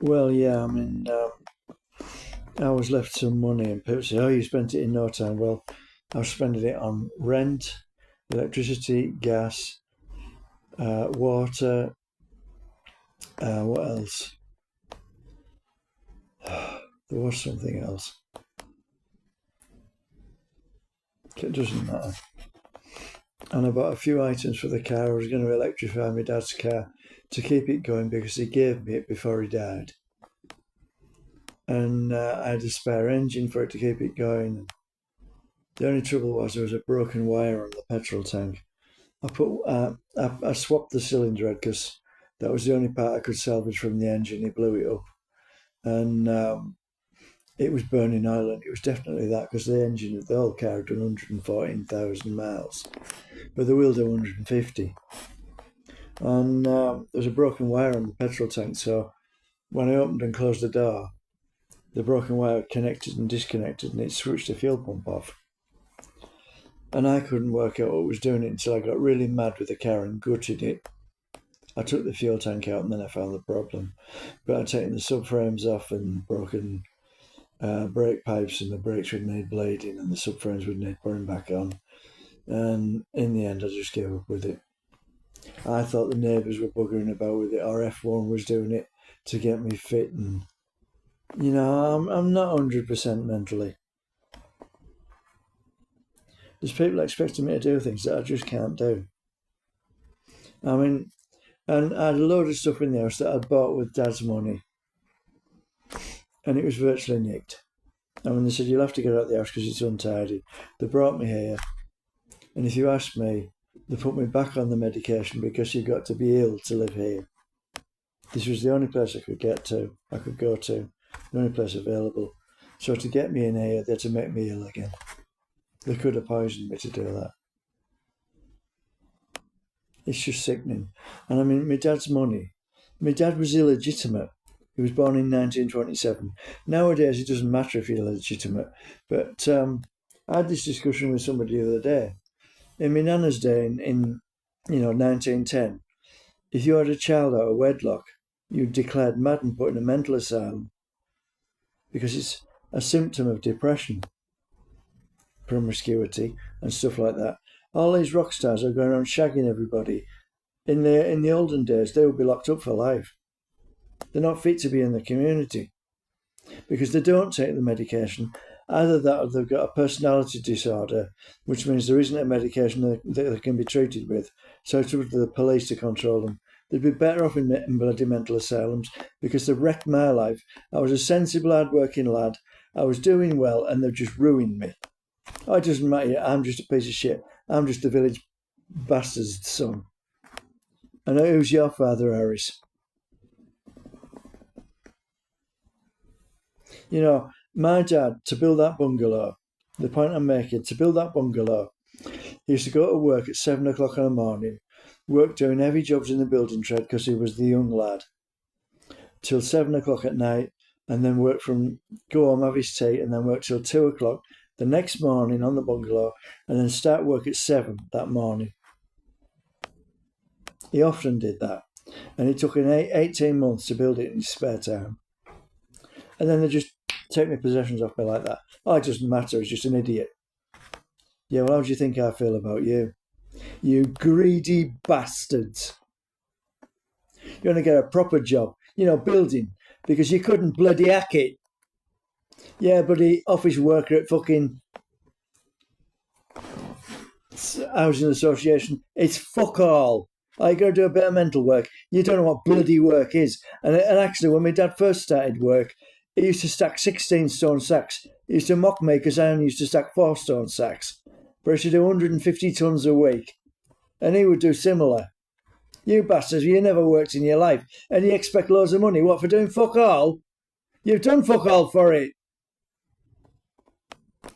Well, yeah, I mean, I was left some money, and people say, "Oh, you spent it in no time." Well, I was spending it on rent, electricity, gas, water. What else? There was something else. It doesn't matter. And I bought a few items for the car. I was going to electrify my dad's car to keep it going because he gave me it before he died. And I had a spare engine for it to keep it going. The only trouble was there was a broken wire on the petrol tank. I swapped the cylinder head because that was the only part I could salvage from the engine. He blew it up, and it was burning oil, and it was definitely that because the engine of the whole car had done 114,000 miles, but the wheel did 150. And there was a broken wire on the petrol tank, so when I opened and closed the door, the broken wire connected and disconnected, and it switched the fuel pump off. And I couldn't work out what was doing it until I got really mad with the car and gutted it. I took the fuel tank out and then I found the problem. But I'd taken the subframes off and broken brake pipes, and the brakes would need blading and the subframes would need putting back on. And in the end, I just gave up with it. I thought the neighbours were buggering about with it, or F1 was doing it to get me fit. And, I'm not 100% mentally. There's people expecting me to do things that I just can't do. I mean, and I had a load of stuff in the house that I'd bought with Dad's money, and it was virtually nicked. I mean, they said, "You'll have to get out of the house because it's untidy." They brought me here, and if you ask me, they put me back on the medication because you've got to be ill to live here. This was the only place I could go to, the only place available. So to get me in here, they had to make me ill again. They could have poisoned me to do that. It's just sickening. And I mean, my dad's money. My dad was illegitimate. He was born in 1927. Nowadays, it doesn't matter if you're illegitimate. But I had this discussion with somebody the other day. In my nana's day, in 1910, if you had a child out of wedlock, you declared mad and put in a mental asylum because it's a symptom of depression, promiscuity, and stuff like that. All these rock stars are going around shagging everybody. In the olden days, they would be locked up for life. They're not fit to be in the community because they don't take the medication. Either that or they've got a personality disorder, which means there isn't a medication that they can be treated with. So it's up to the police to control them. They'd be better off in bloody mental asylums because they've wrecked my life. I was a sensible, hard-working lad. I was doing well, and they've just ruined me. Oh, it doesn't matter. I'm just a piece of shit. I'm just a village bastard's son. And who's your father, Harris? My dad, to build that bungalow, the point I'm making, to build that bungalow, he used to go to work at 7 o'clock in the morning, work doing heavy jobs in the building trade because he was the young lad, till 7 o'clock at night, and then go home, have his tea, and then work till 2 o'clock the next morning on the bungalow, and then start work at 7 that morning. He often did that, and it took him 18 months to build it in his spare time. And then they just take my possessions off me like that. Oh, it doesn't matter, he's just an idiot. Yeah, well, how do you think I feel about you? You greedy bastards. You're going to get a proper job, building, because you couldn't bloody hack it. Yeah, bloody office worker at fucking housing association. It's fuck all. I got to do a bit of mental work. You don't know what bloody work is. And actually, when my dad first started work, he used to stack 16 stone sacks. He used to mock me because I only used to stack 4 stone sacks. But he used to do 150 tons a week. And he would do similar. You bastards, you never worked in your life. And you expect loads of money. What, for doing fuck all? You've done fuck all for it.